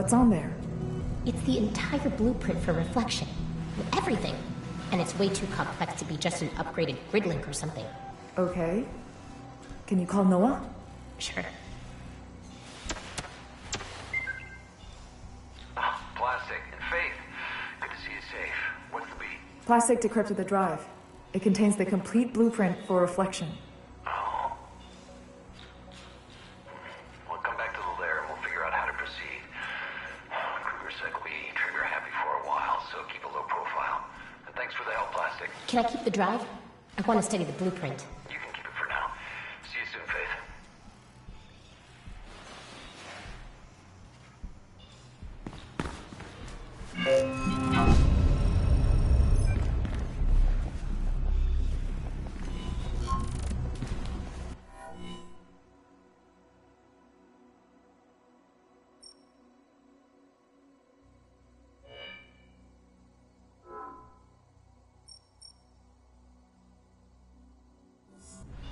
What's on there? It's the entire blueprint for reflection. Everything. And it's way too complex to be just an upgraded grid link or something. Okay. Can you call Noah? Sure. Plastic and Faith. Good to see you safe. What's the beat? Plastic decrypted the drive. It contains the complete blueprint for reflection. Oh. We'll come back to the lair and we'll figure out how to proceed. Kruger said we'll be trigger happy for a while, so keep a low profile. And thanks for the help, Plastic. Can I keep the drive? I want to study the blueprint. You can keep it for now. See you soon, Faith.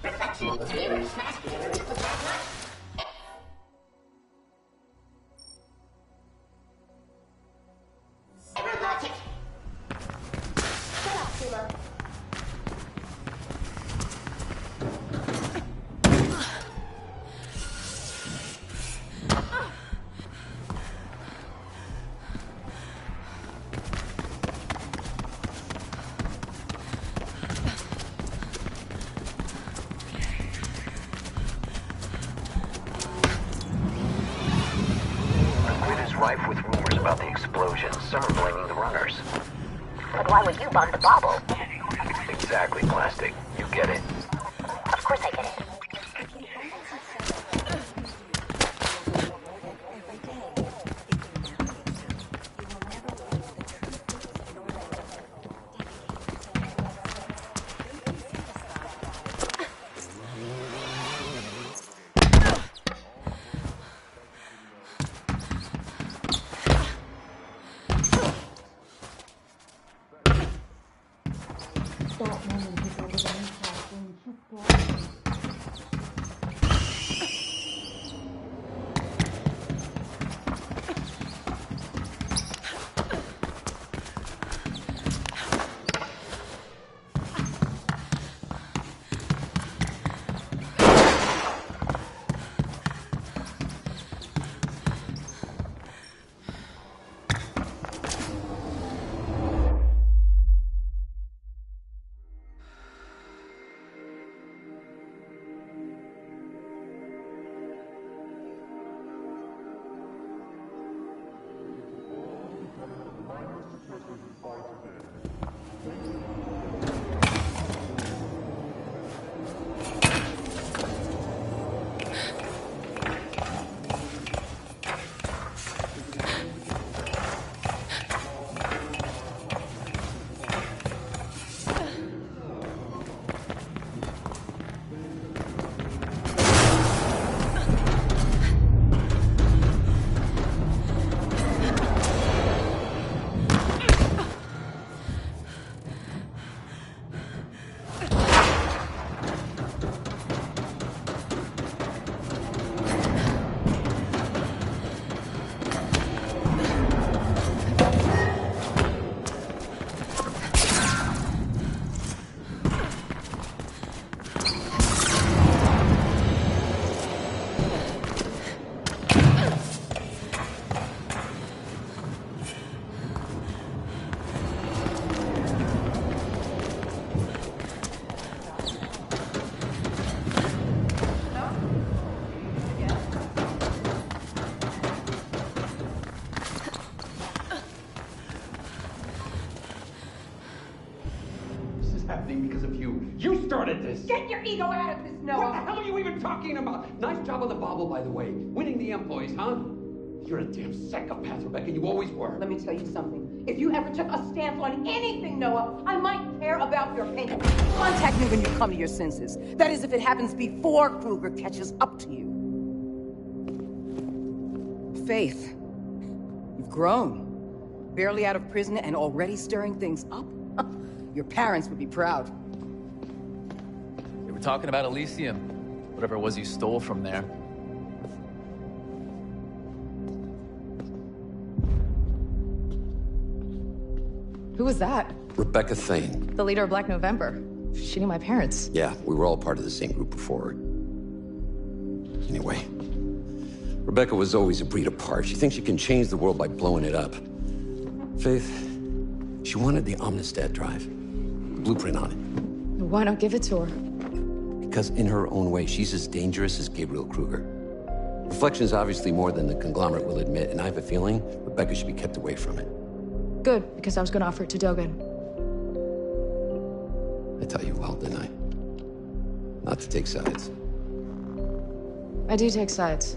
Reflection equals mirror, smash mirror equals light. Error logic. Shut up, Sumo. Rife with rumors about the explosion. Some are blaming the runners. But why would you bomb the bauble? Exactly, Plastic. You get it. Of course I get it. Because of you. You started this! Get your ego out of this, Noah! What the hell are you even talking about? Nice job on the bauble, by the way. Winning the employees, huh? You're a damn psychopath, Rebecca. You always were. Let me tell you something. If you ever took a stance on anything, Noah, I might care about your opinion. Contact me when you come to your senses. That is, if it happens before Kruger catches up to you. Faith, you've grown. Barely out of prison and already stirring things up? Your parents would be proud. They were talking about Elysium. Whatever it was you stole from there. Who was that? Rebecca Thane. The leader of Black November. She knew my parents. Yeah, we were all part of the same group before. Anyway, Rebecca was always a breed apart. She thinks she can change the world by blowing it up. Faith, she wanted the Omnistat drive. The blueprint on it. Why not give it to her? Because in her own way, she's as dangerous as Gabriel Kruger. Reflection's obviously more than the conglomerate will admit, and I have a feeling Rebecca should be kept away from it. Good, because I was gonna offer it to Dogen. I tell you well, didn't I? Not to take sides. I do take sides.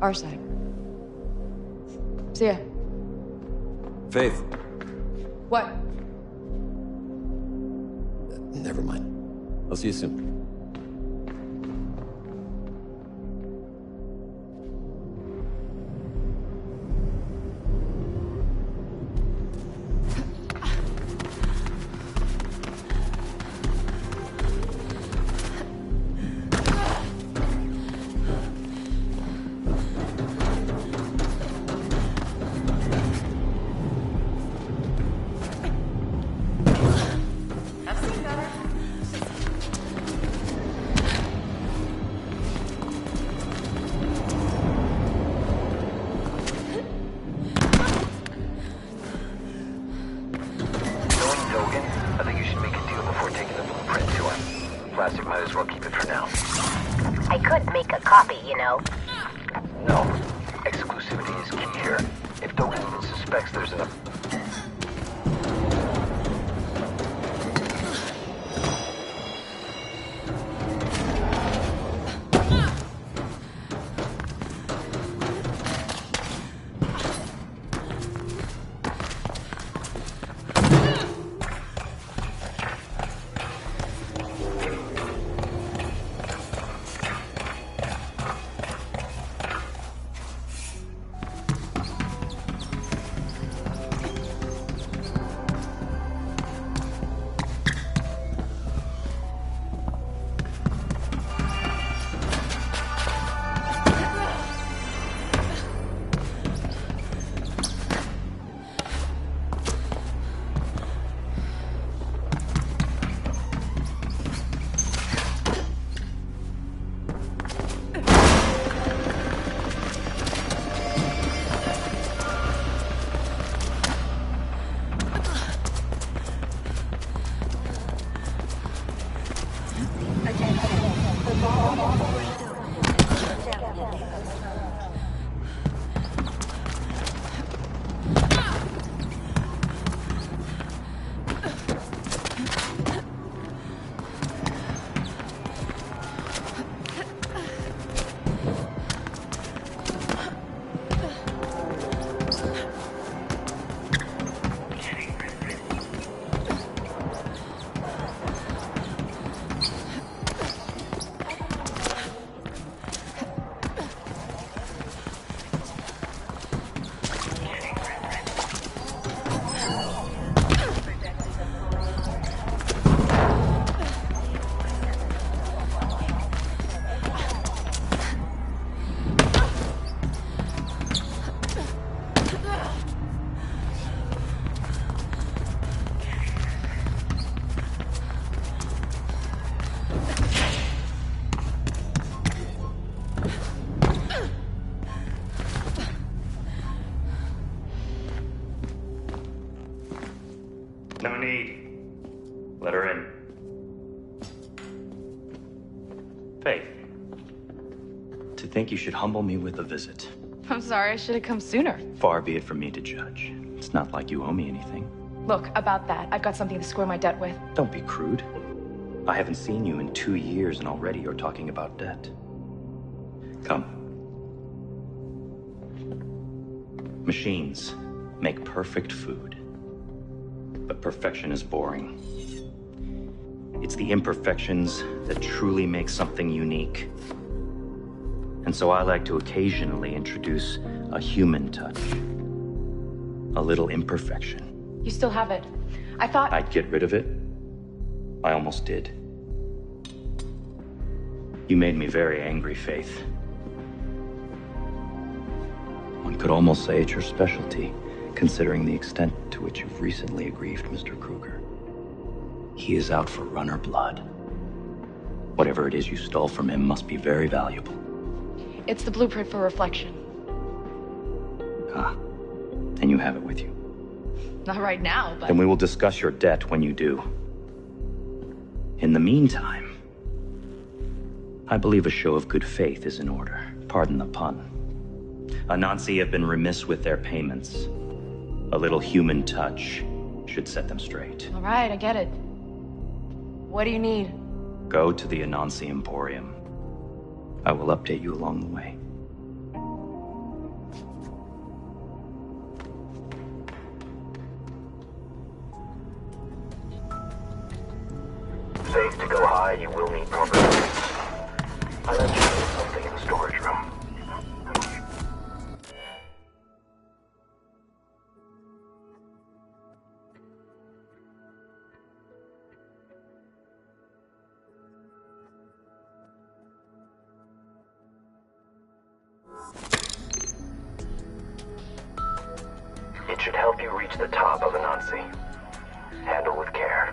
Our side. See ya. Faith. What? Never mind. I'll see you soon. I could make a copy, you know. No. Exclusivity is key here. If Dogen even suspects there's enough... No need. Let her in. Faith. To think you should humble me with a visit. I'm sorry, I should have come sooner. Far be it from me to judge. It's not like you owe me anything. Look, about that, I've got something to square my debt with. Don't be crude. I haven't seen you in 2 years and already you're talking about debt. Come. Machines make perfect food. But perfection is boring. It's the imperfections that truly make something unique. And so I like to occasionally introduce a human touch. A little imperfection. You still have it. I thought... I'd get rid of it. I almost did. You made me very angry, Faith. One could almost say it's your specialty. considering the extent to which you've recently aggrieved Mr. Kruger. He is out for runner blood. Whatever it is you stole from him must be very valuable. It's the blueprint for reflection. Ah, and you have it with you. Not right now, but... Then we will discuss your debt when you do. In the meantime, I believe a show of good faith is in order. Pardon the pun. Anansi have been remiss with their payments. A little human touch should set them straight. All right, I get it. What do you need? Go to the Anansi Emporium. I will update you along the way. Faith, to go high, you will need proper boots. I left you something in the storage room. It should help you reach the top of Anansi. Handle with care.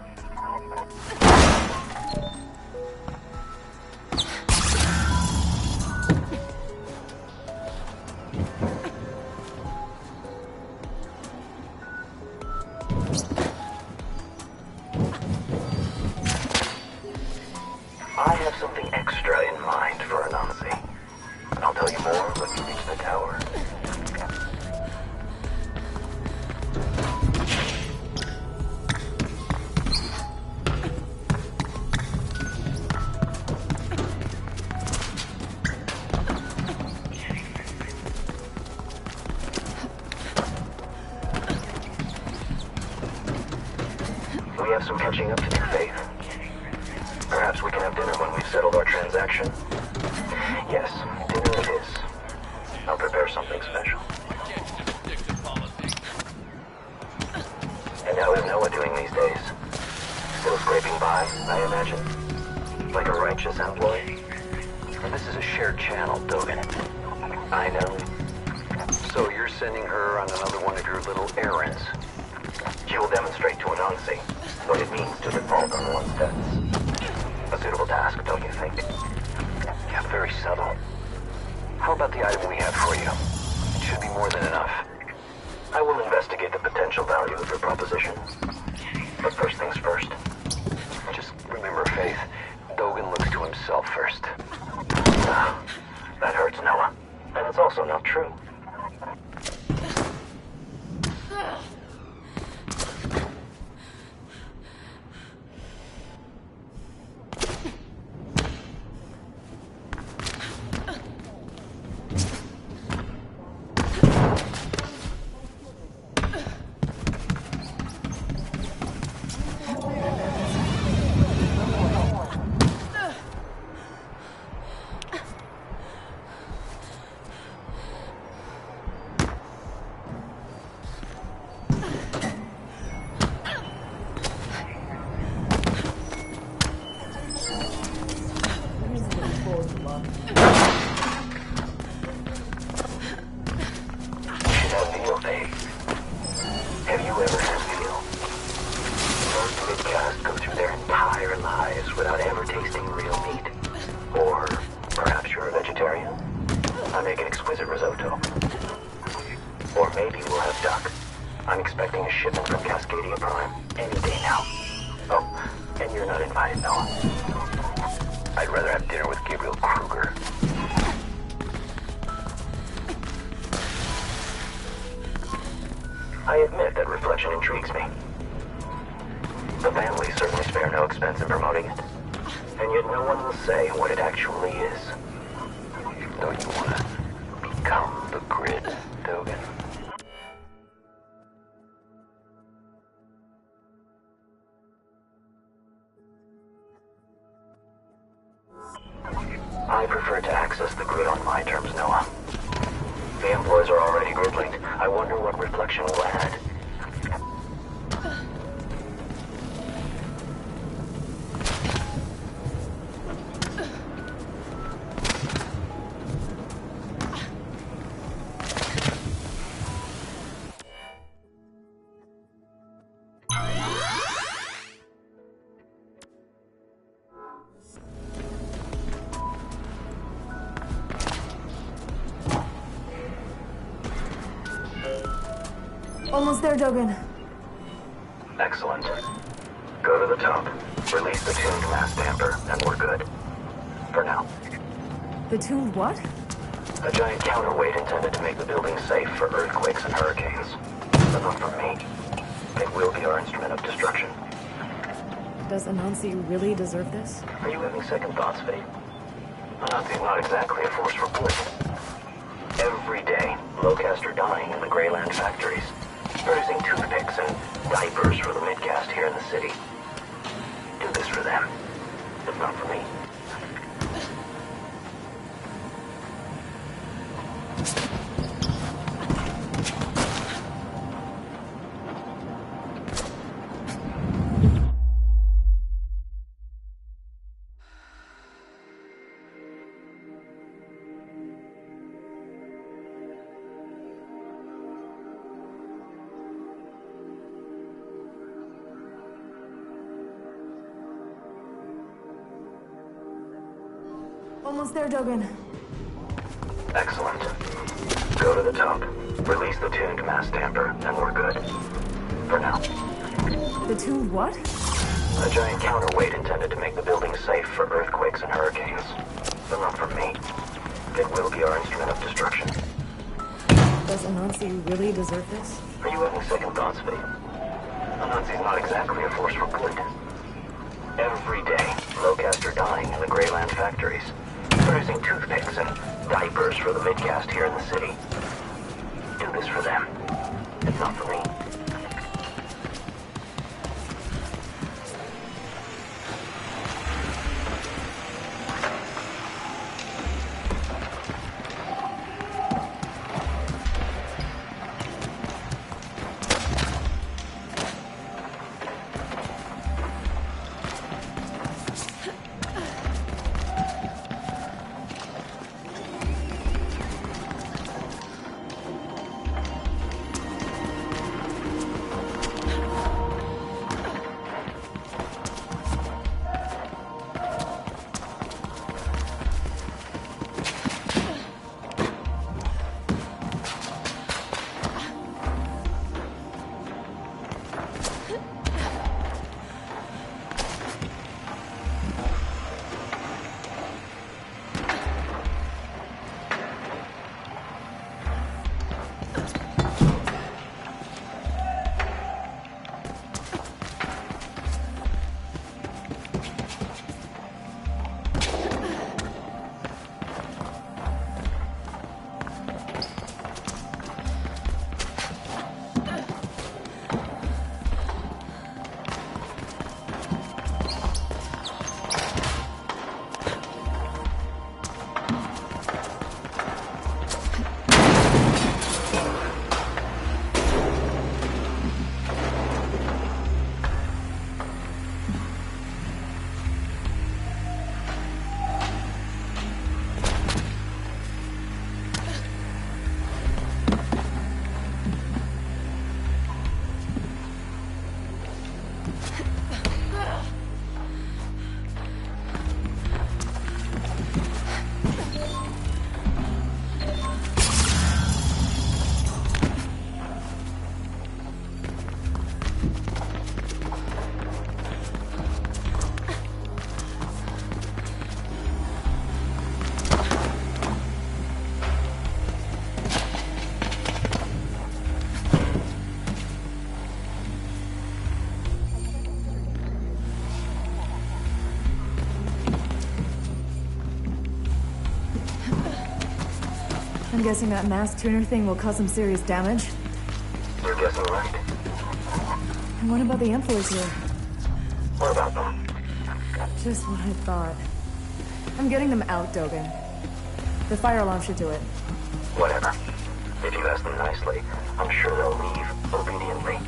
I have something extra in mind for Anansi. I'll tell you more when you reach the tower. We have some catching up to do, Faith. Perhaps we can have dinner when we've settled our transaction. Yes, dinner it is. I'll prepare something special. And how is Noah doing these days? Still scraping by, I imagine? Like a righteous employee? This is a shared channel, Dogan. I know. So you're sending her on another one of your little errands? She will demonstrate to Anansi what it means to default on one's debts. A suitable task, don't you think? Yeah, very subtle. How about the item we have for you? It should be more than enough. I will investigate the potential value of your proposition. But first things first. Just remember, Faith, Dogan looks to himself first. Ah, that hurts, Noah. And it's also not true. Have you ever had feel? Most midcasts go through their entire lives without ever tasting real meat. Or perhaps you're a vegetarian? I make an exquisite risotto. Or maybe we'll have duck. I'm expecting a shipment from Cascadia Prime any day now. Oh, and you're not invited, Noah. I'd rather have dinner with Gabriel Kruger. I admit that reflection intrigues me. The family certainly spare no expense in promoting it. And yet no one will say what it actually is. Don't you want to become the grid, Dogan? I prefer to access the grid on my terms, Noah. The employees are already grid-linked. I wonder what reflection will add. Almost there, Dogen. Excellent. Go to the top, release the tuned mass damper, and we're good. For now. The tuned what? A giant counterweight intended to make the building safe for earthquakes and hurricanes. But not from me. It will be our instrument of destruction. Does Anansi really deserve this? Are you having second thoughts, Faith? Anansi's not exactly a force for good. Every day, low-caste are dying in the Greyland factories, producing toothpicks and diapers for the mid-caste here in the city. Do this for them, if not for me. Almost there, Dogen. Excellent. Go to the top, release the tuned mass damper, and we're good. For now. The tuned what? A giant counterweight intended to make the building safe for earthquakes and hurricanes. But not from me. It will be our instrument of destruction. Does Anansi really deserve this? Are you having second thoughts, Faith? Anansi's not exactly a force for good. Every day, low-caste are dying in the Greyland factories, producing toothpicks and diapers for the mid-caste here in the city. Do this for them, if not for me. I'm guessing that mass tuner thing will cause some serious damage. You're guessing right. And what about the employees here? What about them? Just what I thought. I'm getting them out, Dogen. The fire alarm should do it. Whatever. If you ask them nicely, I'm sure they'll leave obediently.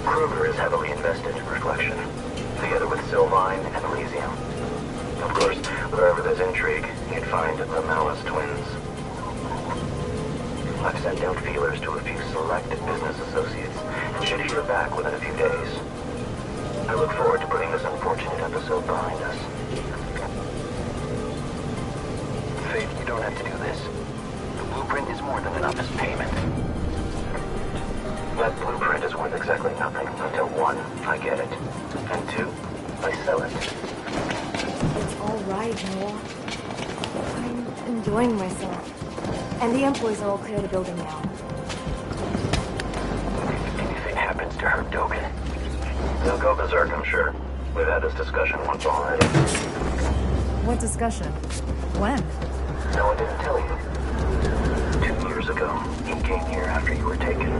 Kruger is heavily invested in Reflection, together with Sylvine and Elysium. Of course, wherever there's intrigue, you'd find the Malice twins. I've sent down feelers to a few selected business associates, and should hear back within a few days. I look forward to putting this unfortunate episode behind us. Faith, you don't have to do this. The blueprint is more than enough as payment. That blueprint is worth exactly nothing until 1, I get it, and 2, I sell it. It's all right, Noah. I'm enjoying myself. And the employees are all clear the building now. If anything happens to her, Dogan, they'll go berserk, I'm sure. We've had this discussion once already. What discussion? When? No, I didn't tell you. 2 years ago, he came here after you were taken.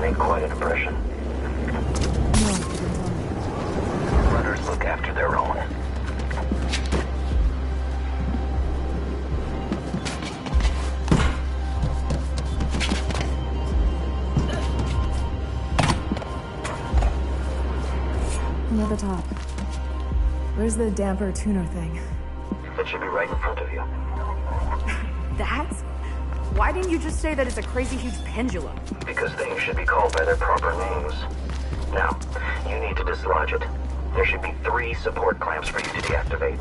Made quite an impression. No, you didn't tell me. Runners look after their own. Near the top. Where's the damper tuner thing? It should be right in front of you. That? Why didn't you just say that it's a crazy huge pendulum? Because things should be called by their proper names. Now, you need to dislodge it. There should be 3 support clamps for you to deactivate.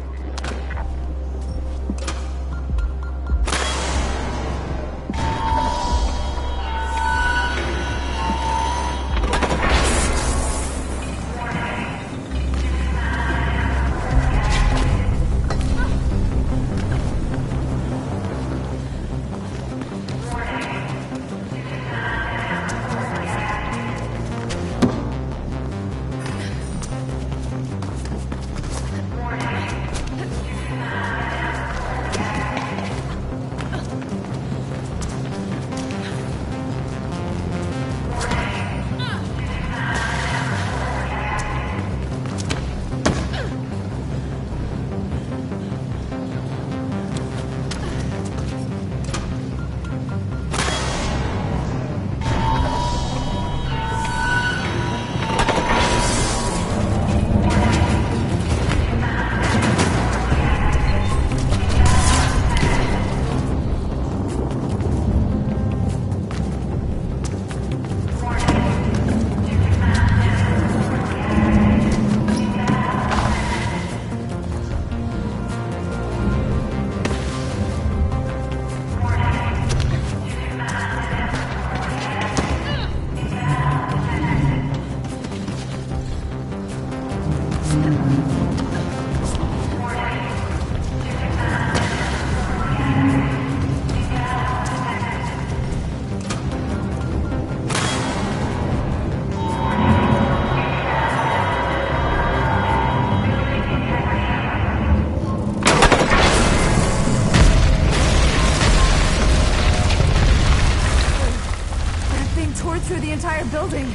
Through the entire building.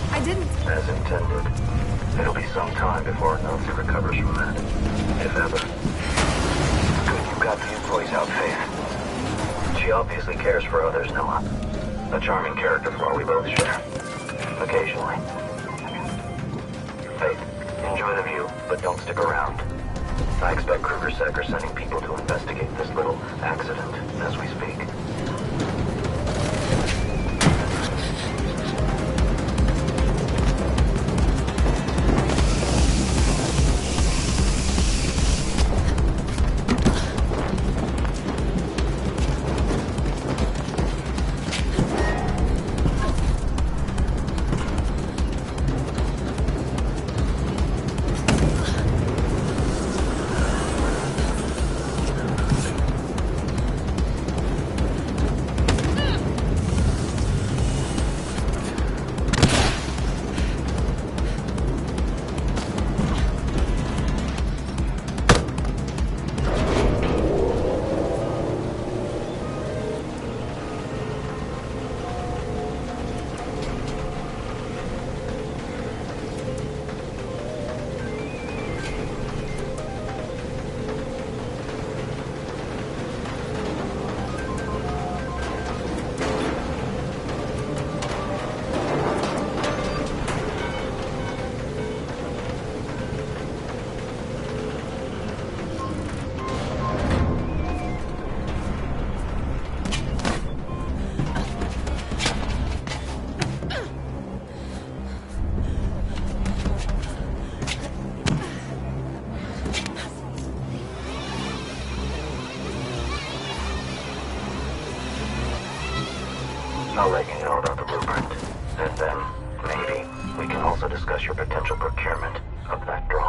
I didn't... As intended. It'll be some time before Nancy recovers from that. If ever. Good you got the employees out, Faith. She obviously cares for others, Noah. A charming character flaw we both share. Occasionally. Faith, enjoy the view, but don't stick around. I expect Kruger-Sec are sending people to investigate this little accident as we speak. I'll let you know about the blueprint. And then, maybe, we can also discuss your potential procurement of that drone.